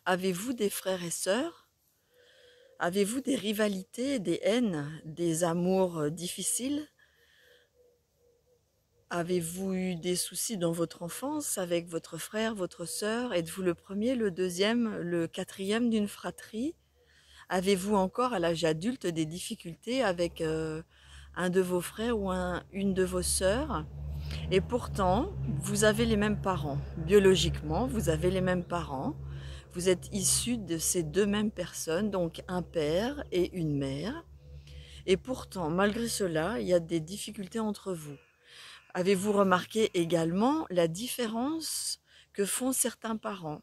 Avez-vous des frères et sœurs? Avez-vous des rivalités, des haines, des amours difficiles? Avez-vous eu des soucis dans votre enfance avec votre frère, votre sœur? Êtes-vous le premier, le deuxième, le quatrième d'une fratrie? Avez-vous encore à l'âge adulte des difficultés avec un de vos frères ou une de vos sœurs? Et pourtant, vous avez les mêmes parents. Biologiquement, vous avez les mêmes parents. Vous êtes issus de ces deux mêmes personnes, donc un père et une mère. Et pourtant, malgré cela, il y a des difficultés entre vous. Avez-vous remarqué également la différence que font certains parents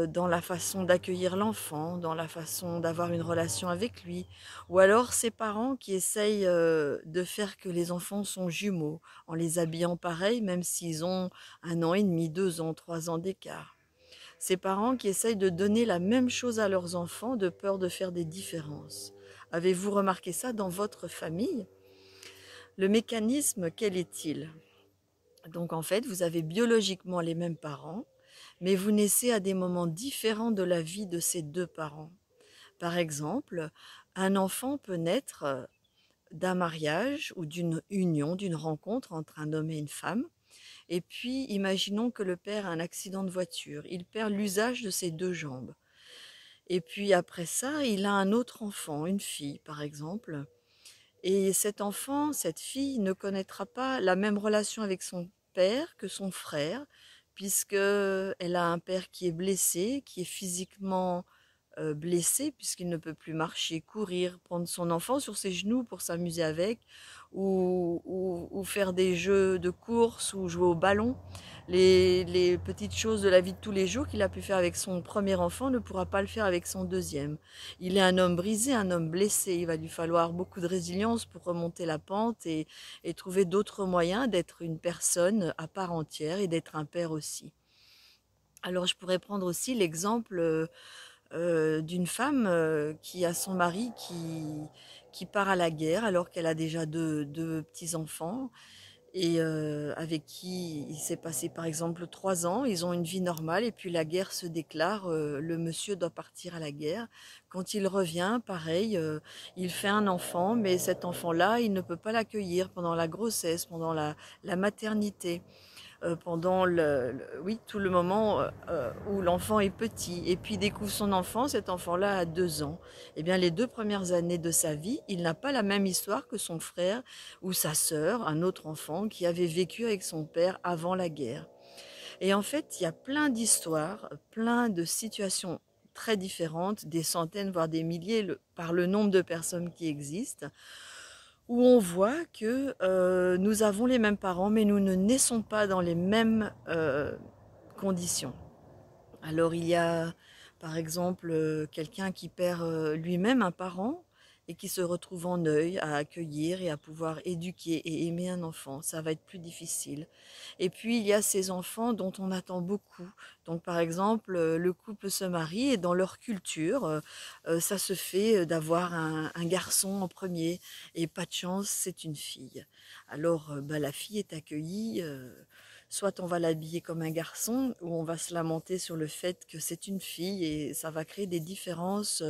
dans la façon d'accueillir l'enfant, dans la façon d'avoir une relation avec lui, ou alors ces parents qui essayent de faire que les enfants sont jumeaux, en les habillant pareil, même s'ils ont 1 an et demi, 2 ans, 3 ans d'écart. Ces parents qui essayent de donner la même chose à leurs enfants de peur de faire des différences. Avez-vous remarqué ça dans votre famille? Le mécanisme, quel est-il? Donc en fait, vous avez biologiquement les mêmes parents, mais vous naissez à des moments différents de la vie de ces deux parents. Par exemple, un enfant peut naître d'un mariage ou d'une union, d'une rencontre entre un homme et une femme. Et puis, imaginons que le père a un accident de voiture. Il perd l'usage de ses deux jambes. Et puis après ça, il a un autre enfant, une fille par exemple. Et cet enfant, cette fille ne connaîtra pas la même relation avec son père que son frère, puisque elle a un père qui est blessé, qui est physiquement blessé, puisqu'il ne peut plus marcher, courir, prendre son enfant sur ses genoux pour s'amuser avec, ou faire des jeux de course, ou jouer au ballon. Les petites choses de la vie de tous les jours qu'il a pu faire avec son premier enfant ne pourra pas le faire avec son deuxième. Il est un homme brisé, un homme blessé. Il va lui falloir beaucoup de résilience pour remonter la pente et trouver d'autres moyens d'être une personne à part entière et d'être un père aussi. Alors je pourrais prendre aussi l'exemple d'une femme qui a son mari qui part à la guerre alors qu'elle a déjà deux petits-enfants et avec qui il s'est passé par exemple 3 ans. Ils ont une vie normale et puis la guerre se déclare, le monsieur doit partir à la guerre. Quand il revient, pareil, il fait un enfant, mais cet enfant-là, il ne peut pas l'accueillir pendant la grossesse, pendant la maternité, pendant oui, tout le moment où l'enfant est petit. Et puis il découvre son enfant, cet enfant-là a 2 ans. Eh bien, les 2 premières années de sa vie, il n'a pas la même histoire que son frère ou sa sœur, un autre enfant qui avait vécu avec son père avant la guerre. Et en fait, il y a plein d'histoires, plein de situations très différentes, des centaines, voire des milliers par le nombre de personnes qui existent, où on voit que nous avons les mêmes parents, mais nous ne naissons pas dans les mêmes conditions. Alors il y a par exemple quelqu'un qui perd lui-même un parent et qui se retrouve en deuil à accueillir et à pouvoir éduquer et aimer un enfant. Ça va être plus difficile. Et puis il y a ces enfants dont on attend beaucoup. Donc par exemple, le couple se marie et dans leur culture, ça se fait d'avoir un garçon en premier et pas de chance, c'est une fille. Alors bah, la fille est accueillie. Soit on va l'habiller comme un garçon, ou on va se lamenter sur le fait que c'est une fille et ça va créer des différences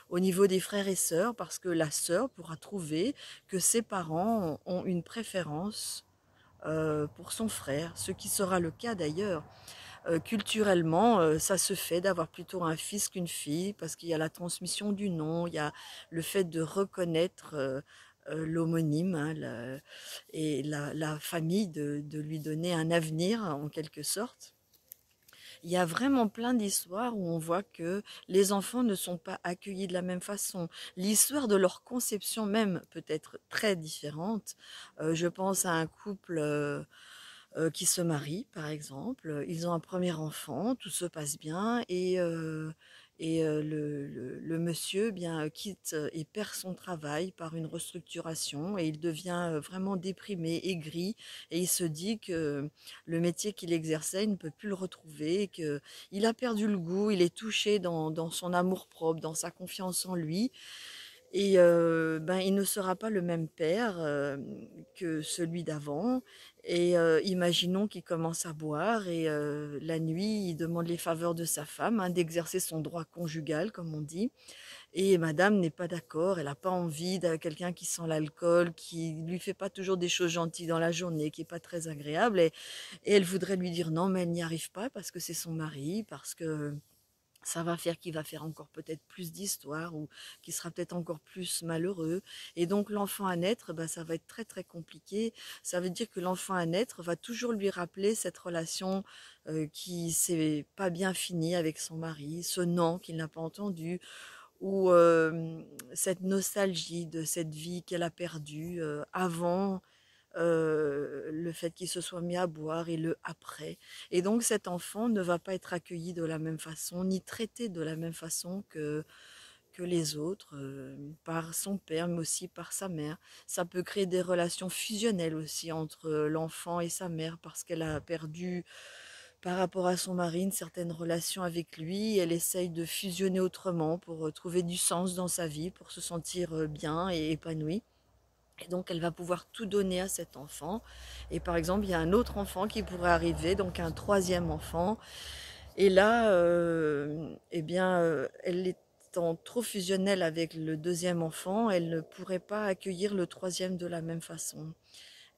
au niveau des frères et sœurs parce que la sœur pourra trouver que ses parents ont une préférence pour son frère, ce qui sera le cas d'ailleurs. Culturellement, ça se fait d'avoir plutôt un fils qu'une fille parce qu'il y a la transmission du nom, il y a le fait de reconnaître l'homonyme, hein, et la famille, de lui donner un avenir en quelque sorte. Il y a vraiment plein d'histoires où on voit que les enfants ne sont pas accueillis de la même façon. L'histoire de leur conception même peut être très différente. Je pense à un couple qui se marient, par exemple. Ils ont un premier enfant, tout se passe bien et le monsieur bien quitte et perd son travail par une restructuration et il devient vraiment déprimé, aigri et il se dit que le métier qu'il exerçait, il ne peut plus le retrouver, qu'il a perdu le goût, il est touché dans son amour-propre, dans sa confiance en lui et ben, il ne sera pas le même père, que celui d'avant et imaginons qu'il commence à boire et la nuit, il demande les faveurs de sa femme, hein, d'exercer son droit conjugal comme on dit et madame n'est pas d'accord, elle a pas envie de quelqu'un qui sent l'alcool, qui lui fait pas toujours des choses gentilles dans la journée, qui est pas très agréable et elle voudrait lui dire non, mais elle n'y arrive pas parce que c'est son mari, parce que ça va faire qu'il va faire encore peut-être plus d'histoires ou qu'il sera peut-être encore plus malheureux. Et donc l'enfant à naître, bah, ça va être très très compliqué. Ça veut dire que l'enfant à naître va toujours lui rappeler cette relation qui s'est pas bien finie avec son mari, ce non qu'il n'a pas entendu, ou cette nostalgie de cette vie qu'elle a perdue avant le fait qu'il se soit mis à boire et le après. Et donc cet enfant ne va pas être accueilli de la même façon, ni traité de la même façon que les autres, par son père, mais aussi par sa mère. Ça peut créer des relations fusionnelles aussi entre l'enfant et sa mère, parce qu'elle a perdu par rapport à son mari une certaine relation avec lui. Elle essaye de fusionner autrement pour trouver du sens dans sa vie, pour se sentir bien et épanouie. Et donc, elle va pouvoir tout donner à cet enfant. Et par exemple, il y a un autre enfant qui pourrait arriver, donc un troisième enfant. Et là, eh bien, elle étant trop fusionnelle avec le deuxième enfant, elle ne pourrait pas accueillir le troisième de la même façon.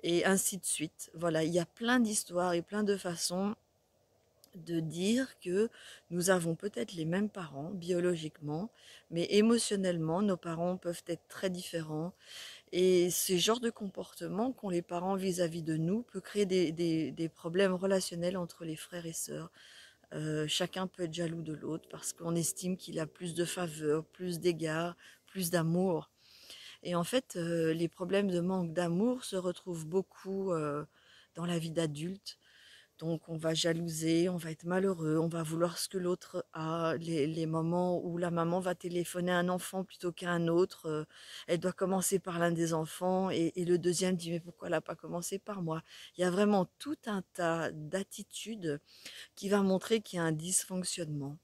Et ainsi de suite. Voilà, il y a plein d'histoires et plein de façons de dire que nous avons peut-être les mêmes parents biologiquement, mais émotionnellement, nos parents peuvent être très différents et ce genre de comportement qu'ont les parents vis-à-vis de nous peut créer des problèmes relationnels entre les frères et sœurs. Chacun peut être jaloux de l'autre parce qu'on estime qu'il a plus de faveur, plus d'égards, plus d'amour. Et en fait, les problèmes de manque d'amour se retrouvent beaucoup dans la vie d'adulte. Donc on va jalouser, on va être malheureux, on va vouloir ce que l'autre a. Les moments où la maman va téléphoner à un enfant plutôt qu'à un autre, elle doit commencer par l'un des enfants et le deuxième dit mais pourquoi elle n'a pas commencé par moi? Il y a vraiment tout un tas d'attitudes qui va montrer qu'il y a un dysfonctionnement.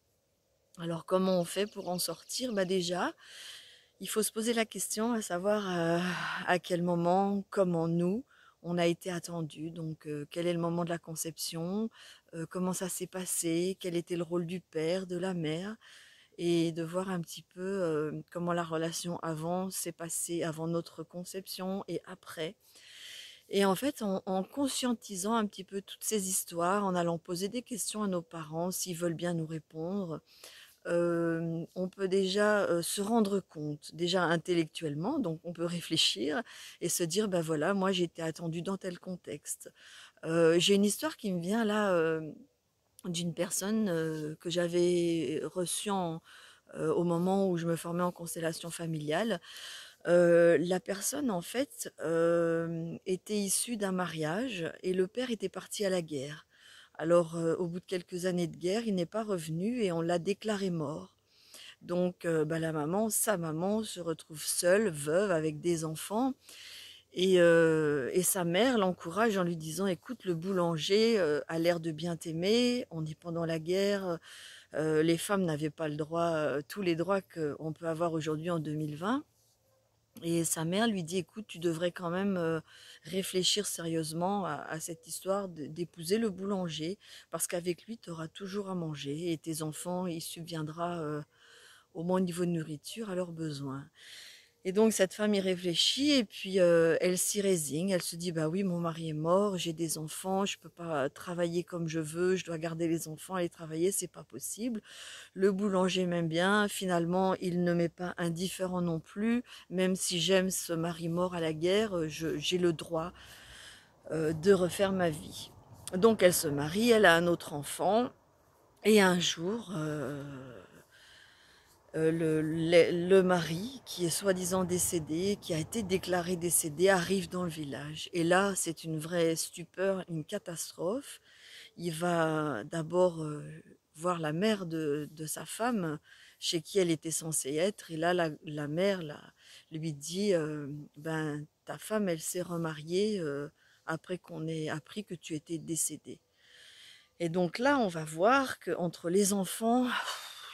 Alors comment on fait pour en sortir? Bah déjà, il faut se poser la question à savoir à quel moment, comment nous, on a été attendu. Donc, quel est le moment de la conception, comment ça s'est passé, quel était le rôle du père, de la mère, et de voir un petit peu comment la relation avant s'est passée, avant notre conception et après. Et en fait, en conscientisant un petit peu toutes ces histoires, en allant poser des questions à nos parents, s'ils veulent bien nous répondre, on peut déjà, se rendre compte, déjà intellectuellement, donc on peut réfléchir et se dire: «Bah, voilà, moi j'ai été attendue dans tel contexte». J'ai une histoire qui me vient là, d'une personne, que j'avais reçue au moment où je me formais en constellation familiale. La personne en fait, était issue d'un mariage et le père était parti à la guerre. Alors, au bout de quelques années de guerre, il n'est pas revenu et on l'a déclaré mort. Donc, bah, la maman, sa maman se retrouve seule, veuve avec des enfants et sa mère l'encourage en lui disant: «Écoute, le boulanger, a l'air de bien t'aimer, on est pendant la guerre, les femmes n'avaient pas le droit, tous les droits qu'on peut avoir aujourd'hui en 2020». Et sa mère lui dit: «Écoute, tu devrais quand même, réfléchir sérieusement à cette histoire d'épouser le boulanger, parce qu'avec lui, tu auras toujours à manger et tes enfants, il subviendra, au moins au niveau de nourriture, à leurs besoins». Et donc cette femme y réfléchit et puis, elle s'y résigne. Elle se dit: «Bah oui, mon mari est mort, j'ai des enfants, je peux pas travailler comme je veux, je dois garder les enfants, aller travailler, c'est pas possible. Le boulanger m'aime bien, finalement, il ne m'est pas indifférent non plus, même si j'aime ce mari mort à la guerre, j'ai le droit, de refaire ma vie». Donc elle se marie, elle a un autre enfant et un jour, le mari qui est soi-disant décédé, qui a été déclaré décédé, arrive dans le village et là, c'est une vraie stupeur, une catastrophe. Il va d'abord, voir la mère de sa femme, chez qui elle était censée être et là la mère lui dit, «Ben, ta femme, elle s'est remariée, après qu'on ait appris que tu étais décédé». Et donc là, on va voir qu'entre les enfants,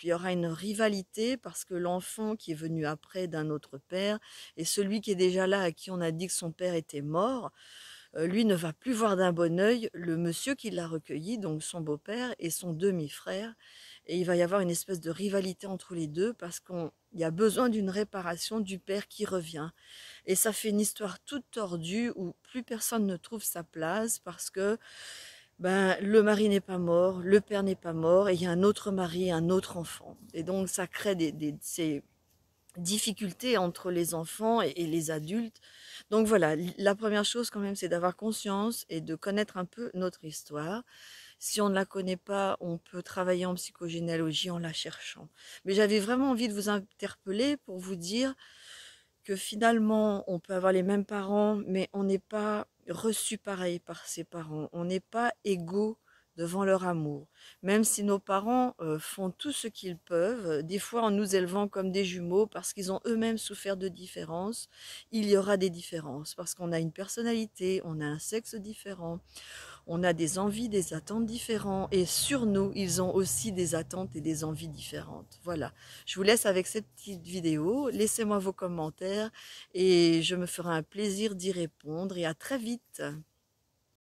il y aura une rivalité parce que l'enfant qui est venu après d'un autre père et celui qui est déjà là à qui on a dit que son père était mort, lui ne va plus voir d'un bon œil le monsieur qui l'a recueilli, donc son beau-père et son demi-frère. Et il va y avoir une espèce de rivalité entre les deux parce qu'il y a besoin d'une réparation du père qui revient. Et ça fait une histoire toute tordue où plus personne ne trouve sa place parce que ben, le mari n'est pas mort, le père n'est pas mort, et il y a un autre mari, un autre enfant. Et donc ça crée ces difficultés entre les enfants et les adultes. Donc voilà, la première chose quand même, c'est d'avoir conscience et de connaître un peu notre histoire. Si on ne la connaît pas, on peut travailler en psychogénéalogie en la cherchant. Mais j'avais vraiment envie de vous interpeller pour vous dire que finalement, on peut avoir les mêmes parents, mais on n'est pas reçu pareil par ses parents. On n'est pas égaux devant leur amour. Même si nos parents font tout ce qu'ils peuvent, des fois en nous élevant comme des jumeaux parce qu'ils ont eux-mêmes souffert de différences, il y aura des différences parce qu'on a une personnalité, on a un sexe différent, on a des envies, des attentes différentes et sur nous, ils ont aussi des attentes et des envies différentes. Voilà, je vous laisse avec cette petite vidéo, laissez-moi vos commentaires et je me ferai un plaisir d'y répondre et à très vite.